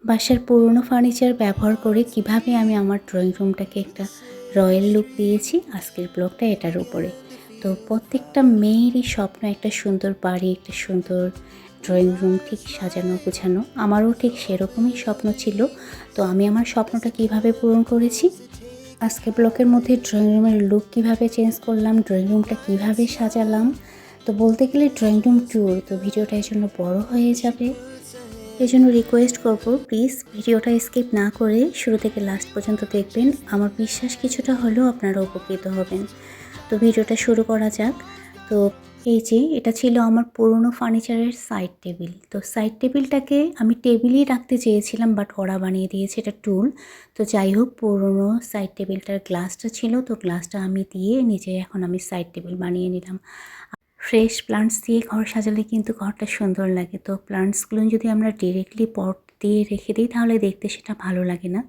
বাসার পুরনো ফার্নিচার ব্যবহার করে কিভাবে আমি আমার ড্রয়িং রুমটাকে একটা রয়্যাল লুক দিয়েছি আজকের ব্লগটা এটার উপরে। তো প্রত্যেকটা মেয়েরই স্বপ্ন একটা সুন্দর বাড়ি, একটা সুন্দর ড্রয়িং রুম ঠিক সাজানো গোছানো। আমারও ঠিক সেরকমই স্বপ্ন ছিল। তো আমি আমার স্বপ্নটা কিভাবে পূরণ করেছি আজকে ব্লগের মধ্যে ড্রয়িং রুমের লুক কিভাবে চেঞ্জ করলাম, ড্রয়িং রুমটা কিভাবে সাজালাম। তো বলতে গেলে ড্রয়িং রুম ট্যুর, তো ভিডিওটা এর জন্য বড় হয়ে যাবে। এজন্য রিকোয়েস্ট করব, প্লিজ ভিডিওটা স্কিপ না করে শুরু থেকে লাস্ট পর্যন্ত দেখবেন। আমার বিশ্বাস কিছুটা হলেও আপনারা উপকৃত হবেন। তো ভিডিওটা শুরু করা যাক। তো এই যে এটা ছিল আমার পুরনো ফার্নিচারের সাইড টেবিল। তো সাইড টেবিলটাকে আমি টেবিলই রাখতে চেয়েছিলাম, বাট ওরা বানিয়ে দিয়েছে এটা টুল। তো যাই হোক, পুরনো সাইড টেবিলটার গ্লাসটা ছিল, তো গ্লাসটা আমি দিয়ে নিজে এখন আমি সাইড টেবিল বানিয়ে নিলাম। ফ্রেশ প্লান্টস দিয়ে ঘর সাজালে কিন্তু ঘরটা সুন্দর লাগে। তো প্লান্টসগুলো যদি আমরা ডিরেক্টলি পট দিয়ে রেখে দিই তাহলে দেখতে সেটা ভালো লাগে না।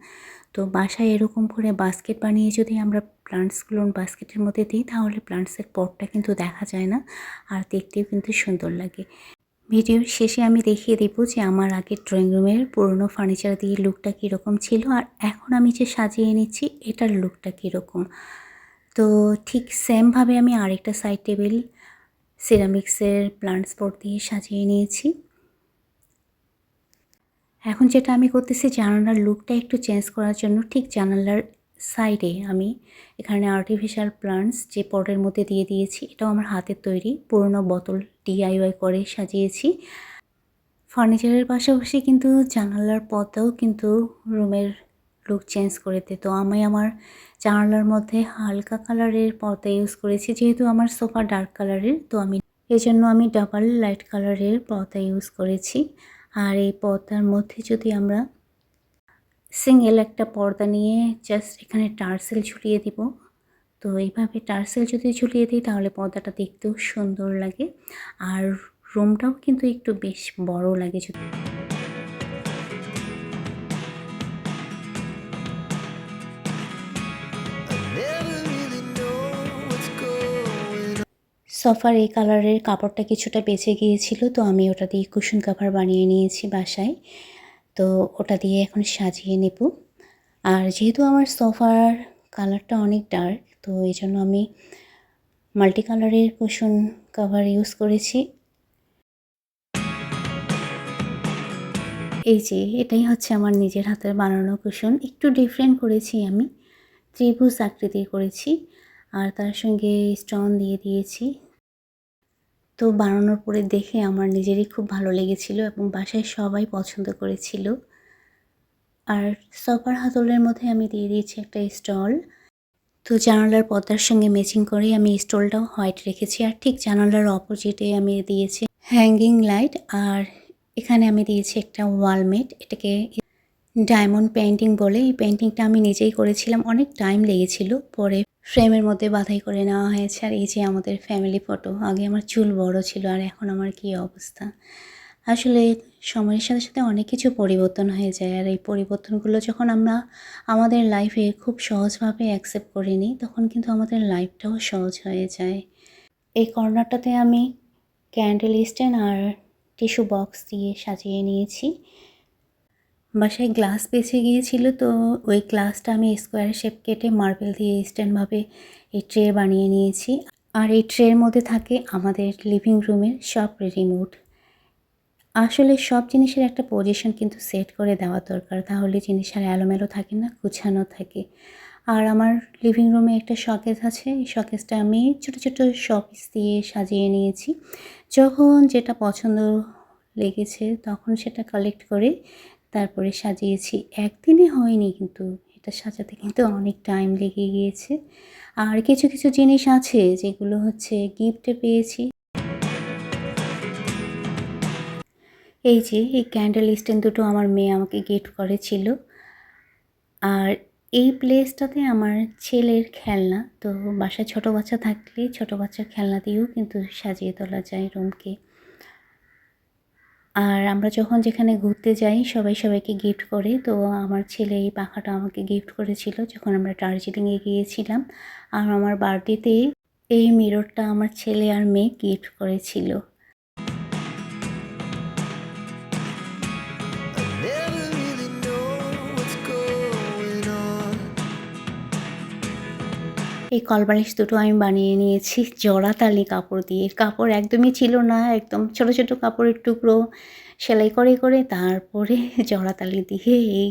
তো বাসায় এরকম করে বাস্কেট বানিয়ে যদি আমরা প্লান্টসগুলো বাস্কেটের মধ্যে দিই তাহলে প্লান্টসের পটটা কিন্তু দেখা যায় না, আর দেখতেও কিন্তু সুন্দর লাগে। ভিডিওর শেষে আমি দেখিয়ে দেব যে আমার আগের ড্রয়িং রুমের পুরনো ফার্নিচার দিয়ে লুকটা কীরকম ছিল, আর এখন আমি যে সাজিয়ে নিচ্ছি এটার লুকটা কীরকম। তো ঠিক সেমভাবে আমি আরেকটা সাইড টেবিল সিরামিক্সের প্লান্টস পট দিয়ে সাজিয়ে নিয়েছি। এখন যেটা আমি করতেছি, জানালার লুকটা একটু চেঞ্জ করার জন্য ঠিক জানালার সাইডে আমি এখানে আর্টিফিশিয়াল প্লান্টস যে পটের মধ্যে দিয়ে দিয়েছি। এটাও আমার হাতের তৈরি, পুরনো বোতল DIY করে সাজিয়েছি। ফার্নিচারের পাশাপাশি কিন্তু জানালার পর্দাও কিন্তু রুমের লুক চেঞ্জ করে দেয়। তো আমি আমার জানালার মধ্যে হালকা কালারের পর্দা ইউজ করেছি, যেহেতু আমার সোফা ডার্ক কালারের, তো এজন্য আমি ডাবল লাইট কালারের পর্দা ইউজ করেছি। আর এই পর্দার মধ্যে যদি আমরা সিঙ্গেল একটা পর্দা নিয়ে জাস্ট এখানে টার্সেল ঝুলিয়ে দিব, তো এইভাবে টার্সেল যদি ঝুলিয়ে দিই তাহলে পর্দাটা দেখতেও সুন্দর লাগে, আর রুমটাও কিন্তু একটু বেশ বড় লাগে। যদি সোফার এই কালারের কাপড়টা কিছুটা বেঁচে গিয়েছিল, তো আমি ওটা দিয়ে কুশন কাভার বানিয়ে নিয়েছি বাসায়। তো ওটা দিয়ে এখন সাজিয়ে নেব। আর যেহেতু আমার সোফার কালারটা অনেক ডার্ক, তো এই জন্য আমি মাল্টি কালারের কুশন কাভার ইউজ করেছি। এই যে এটাই হচ্ছে আমার নিজের হাতের বানানো কুশন। একটু ডিফারেন্ট করেছি আমি, ত্রিভুজ আকৃতির করেছি, আর তার সঙ্গে স্টোন দিয়ে দিয়েছি। তো বানানোর পরে দেখে আমার নিজেরই খুব ভালো লেগেছিল এবং বাসায় সবাই পছন্দ করেছিল। আর সোফার হাতলের মধ্যে আমি দিয়ে দিয়েছি একটা স্টল। তো জানালার পর্দার সঙ্গে ম্যাচিং করেই আমি স্টলটাও হোয়াইট রেখেছি, আর ঠিক জানালার অপোজিটে আমি দিয়েছি হ্যাঙ্গিং লাইট, আর এখানে আমি দিয়েছি একটা ওয়ালমেট। এটাকে ডায়মন্ড পেইন্টিং বলে। এই পেইন্টিংটা আমি নিজেই করেছিলাম, অনেক টাইম লেগেছিল, পরে ফ্রেমের মধ্যে বাঁধাই করে নেওয়া হয়েছে। আর এই যে আমাদের ফ্যামিলি ফটো। আগে আমার চুল বড় ছিল আর এখন আমার কী অবস্থা। আসলে সময়ের সাথে সাথে অনেক কিছু পরিবর্তন হয়ে যায়, আর এই পরিবর্তনগুলো যখন আমরা আমাদের লাইফে খুব সহজভাবে অ্যাকসেপ্ট করে নিই তখন কিন্তু আমাদের লাইফটাও সহজ হয়ে যায়। এই কর্নারটাতে আমি ক্যান্ডেল স্ট্যান্ড আর টিস্যু বক্স দিয়ে সাজিয়ে নিয়েছি। বাসায় গ্লাস বেঁচে গিয়েছিল, তো ওই গ্লাসটা আমি স্কোয়ার শেপ কেটে মার্বেল দিয়ে স্ট্যান্ডভাবে এই ট্রে বানিয়ে নিয়েছি। আর এই ট্রের মধ্যে থাকে আমাদের লিভিং রুমের সব রিমোট। আসলে সব জিনিসের একটা পজিশন কিন্তু সেট করে দেওয়া দরকার, তাহলে জিনিস আর এলোমেলো থাকে না, গুছানো থাকে। আর আমার লিভিং রুমে একটা শকেস আছে, এই শকেসটা আমি ছোটো ছোটো শপিস দিয়ে সাজিয়ে নিয়েছি। যখন যেটা পছন্দ লেগেছে তখন সেটা কালেক্ট করে তারপরে সাজিয়েছি। একদিনে হয়নি, কিন্তু এটা সাজাতে কিন্তু অনেক টাইম লেগে গিয়েছে। আর কিছু কিছু জিনিস আছে যেগুলো হচ্ছে গিফটে পেয়েছি। এই যে এই ক্যান্ডেল স্ট্যান্ড দুটো আমার মেয়ে আমাকে গিফট করেছিল। আর এই প্লেসটাতে আমার ছেলের খেলনা। তো বাসায় ছোটো বাচ্চা থাকলে ছোটো বাচ্চার খেলনা দিয়েও কিন্তু সাজিয়ে তোলা যায় রুমকে। আর আমরা যখন যেখানে ঘুরতে যাই সবাই সবাইকে গিফট করে। তো আমার ছেলে এই পাখাটা আমাকে গিফট করেছিল যখন আমরা দার্জিলিংয়ে গিয়েছিলাম। আর আমার বার্থডেতে এই মিররটা আমার ছেলে আর মেয়ে গিফট করেছিল। এই কলবালিশ দুটো আমি বানিয়ে নিয়েছি জরাতালি কাপড় দিয়ে। কাপড় একদমই ছিল না, একদম ছোট, ছোট কাপড়ের টুকরো সেলাই করে তারপরে জরাতালি দিয়ে এই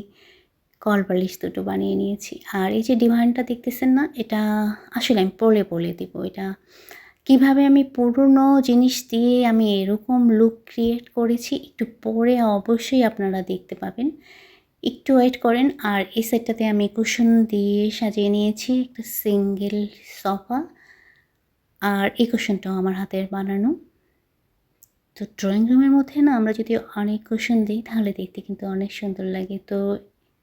কলবালিশ দুটো বানিয়ে নিয়েছি। আর এই যে ডিজাইনটা দেখতেছেন না, এটা আসলে আমি বলে দিব। এটা কিভাবে আমি পুরনো জিনিস দিয়ে আমি এরকম লুক ক্রিয়েট করেছি, একটু পরে অবশ্যই আপনারা দেখতে পাবেন। একটু ওয়েট করেন। আর এই সাইডটাতে আমি কুশন দিয়ে সাজিয়ে নিয়েছি একটা সিঙ্গেল সোফা। আর এই কুশনটাও আমার হাতের বানানো। তো ড্রয়িং রুমের মধ্যে না আমরা যদি অনেক কুশন দিই তাহলে দেখতে কিন্তু অনেক সুন্দর লাগে। তো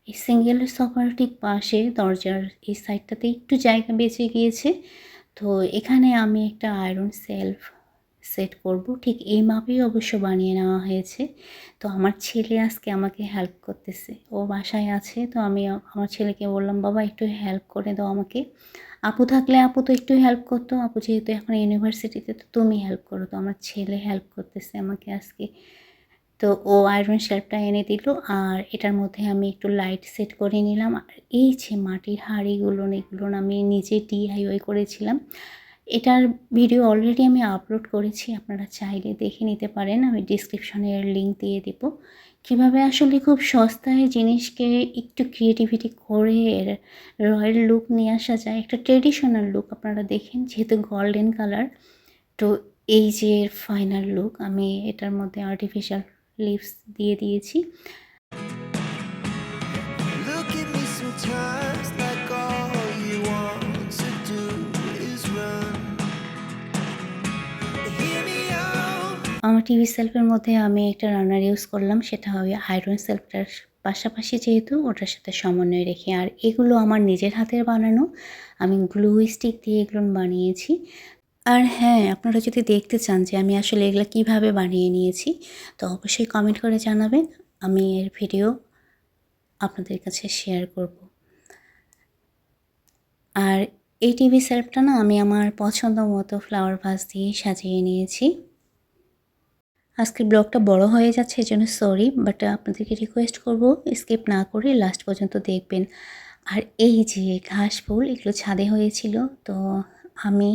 এই সিঙ্গেল সোফার ঠিক পাশে দরজার এই সাইডটাতে একটু জায়গা বেঁচে গিয়েছে। তো এখানে আমি একটা আয়রন সেলফ সেট করব। ঠিক এই মাপেই অবশ্য বানিয়ে নেওয়া হয়েছে। তো আমার ছেলে আজকে আমাকে হেল্প করতেছে। ও বাসায় আছে, তো আমি আমার ছেলেকে বললাম, বাবা একটু হেল্প করে দাও আমাকে। আপু থাকলে আপু তো একটু হেল্প করতো, আপু যেহেতু এখন ইউনিভার্সিটিতে, তো তুমি হেল্প করো। তো আমার ছেলে হেল্প করতেছে আমাকে আজকে। তো ও আয়রন শেলফটা এনে দিল। আর এটার মধ্যে আমি একটু লাইট সেট করে নিলাম। আর এই যে মাটির হাঁড়িগুলো এগুলো আমি নিজে DIY করেছিলাম। এটার ভিডিও অলরেডি আমি আপলোড করেছি, আপনারা চাইলে দেখে নিতে পারেন। আমি ডিসক্রিপশনে এর লিঙ্ক দিয়ে দিব। কীভাবে আসলে খুব সস্তায় জিনিসকে একটু ক্রিয়েটিভিটি করে এর রয়্যাল লুক নিয়ে আসা যায়, একটা ট্রেডিশনাল লুক। আপনারা দেখেন যেহেতু গোল্ডেন কালার, তো এই যে ফাইনাল লুক। আমি এটার মধ্যে আর্টিফিশিয়াল লিপস দিয়ে দিয়েছি। Look at me sometimes like all you want to do is run. Hear me out. আমার টিভি সেলফের মধ্যে আমি একটা রানার ইউজ করলাম, সেটা হবে আয়রন সেলফটার পাশাপাশি যেহেতু ওটার সাথে সমন্বয় রেখে। আর এগুলো আমার নিজের হাতের বানানো, আমি গ্লু স্টিক দিয়ে এগুলো বানিয়েছি। আর হ্যাঁ, আপনারা যদি দেখতে চান যে আমি আসলে এগুলো কীভাবে বানিয়ে নিয়েছি, তো অবশ্যই কমেন্ট করে জানাবেন। আমি এর ভিডিও আপনাদের কাছে শেয়ার করব। আর এই টিভি সেলফটা না আমি আমার পছন্দ মতো ফ্লাওয়ার ভাস দিয়ে সাজিয়ে নিয়েছি। আজকের ব্লগটা বড় হয়ে যাচ্ছে, এজন্য সরি, বাট আপনাদেরকে রিকোয়েস্ট করব স্কিপ না করে লাস্ট পর্যন্ত দেখবেন। আর এই যে ঘাস ফুল এগুলো ছাদে হয়েছিল, তো আমি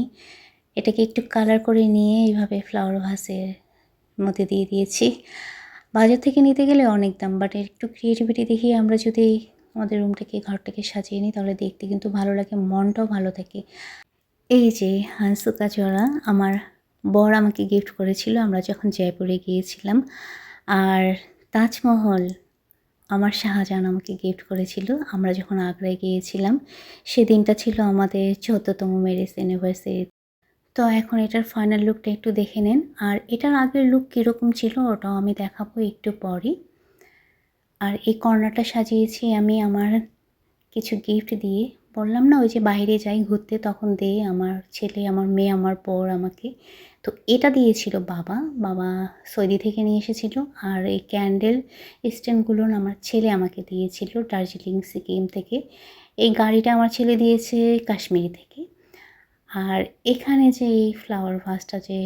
এটাকে একটু কালার করে নিয়ে এইভাবে ফ্লাওয়ার ভাসের মধ্যে দিয়ে দিয়েছি। বাজার থেকে নিতে গেলে অনেক দাম, বাট একটু ক্রিয়েটিভিটি দেখিয়ে আমরা যদি আমাদের রুমটাকে ঘরটাকে সাজিয়ে নিই তাহলে দেখতে কিন্তু ভালো লাগে, মনটাও ভালো থাকে। এই যে হানসুকা জোড়া আমার বর আমাকে গিফট করেছিল আমরা যখন জয়পুরে গিয়েছিলাম। আর তাজমহল আমার শাহজাহান আমাকে গিফট করেছিল আমরা যখন আগ্রায় গিয়েছিলাম। সেদিনটা ছিল আমাদের 14তম ম্যারেজ অ্যানিভার্সারি। তো এখন এটার ফাইনাল লুকটা একটু দেখে নেন। আর এটার আগের লুক কীরকম ছিল ওটাও আমি দেখাবো একটু পরই। আর এই কর্নারটা সাজিয়েছি আমি আমার কিছু গিফট দিয়ে। বললাম না, ওই যে বাইরে যাই ঘুরতে তখন দেয় আমার ছেলে, আমার মেয়ে, আমার বর আমাকে। তো এটা দিয়েছিল বাবা সৌদি থেকে নিয়ে এসেছিল। আর এই ক্যান্ডেল স্ট্যান্ডগুলো আমার ছেলে আমাকে দিয়েছিল দার্জিলিং সিকিম থেকে। এই গাড়িটা আমার ছেলে দিয়েছে কাশ্মীরি থেকে। আর এখানে যে এই ফ্লাওয়ার ভাসটা, যে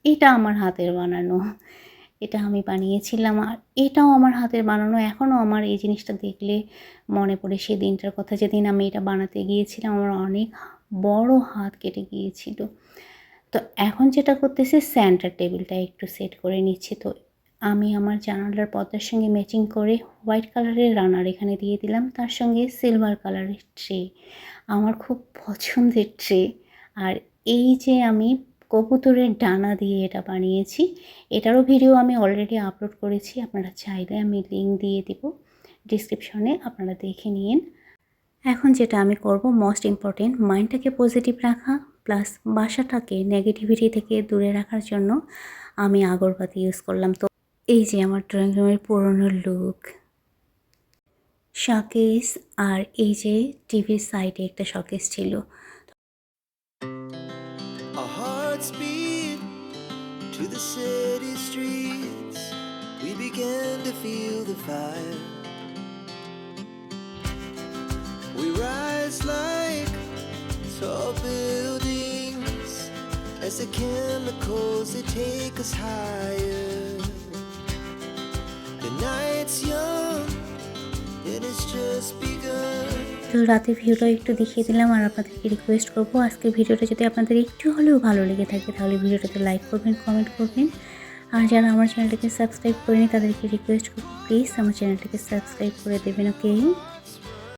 এটা আমার হাতের বানানো, এটা আমি বানিয়েছিলাম। আর এটাও আমার হাতের বানানো। এখনও আমার এই জিনিসটা দেখলে মনে পড়ে সেই দিনটার কথা, যেদিন আমি এটা বানাতে গিয়েছিলাম আমার অনেক বড় হাত কেটে গিয়েছিল। তো এখন যেটা করতেছি, সেন্টার টেবিলটা একটু সেট করে নিচ্ছি। তো আমি আমার জানালার পর্দার সঙ্গে ম্যাচিং করে হোয়াইট কালারের রানার এখানে দিয়ে দিলাম, তার সঙ্গে সিলভার কালারের ট্রে, আমার খুব পছন্দের ট্রে। আর এই যে আমি কবুতরের ডানা দিয়ে এটা বানিয়েছি, এটারও ভিডিও আমি অলরেডি আপলোড করেছি, আপনারা চাইলে আমি লিঙ্ক দিয়ে দিব ডিসক্রিপশনে, আপনারা দেখে নিন। এখন যেটা আমি করব, মোস্ট ইম্পর্টেন্ট, মাইন্ডটাকে পজিটিভ রাখা প্লাস বাসাটাকে নেগেটিভিটি থেকে দূরে রাখার জন্য আমি আগরবাতি ইউজ করলাম। তো এই যে আমার ড্রয়িং রুমের পুরনো লুক, শোকেস, আর এই যে টিভির সাইডে একটা শোকেস ছিল। Our hearts beat to the city streets. We began to feel the fire. We rise like tall buildings as the chemicals they take us higher. The night's young and it's just begun. তো রাতের ভিউটাও একটু দেখিয়ে দিলাম, আর আপনাদেরকে request করবো আজকের ভিডিওটা যদি আপনাদের একটু হলেও ভালো লেগে থাকে তাহলে ভিডিওটাতে লাইক করবেন, কমেন্ট করবেন। আর যারা আমার চ্যানেলটাকে সাবস্ক্রাইব করেনি তাদেরকে রিকোয়েস্ট করবো প্লিজ আমার চ্যানেলটাকে সাবস্ক্রাইব করে দেবেন। ওকে।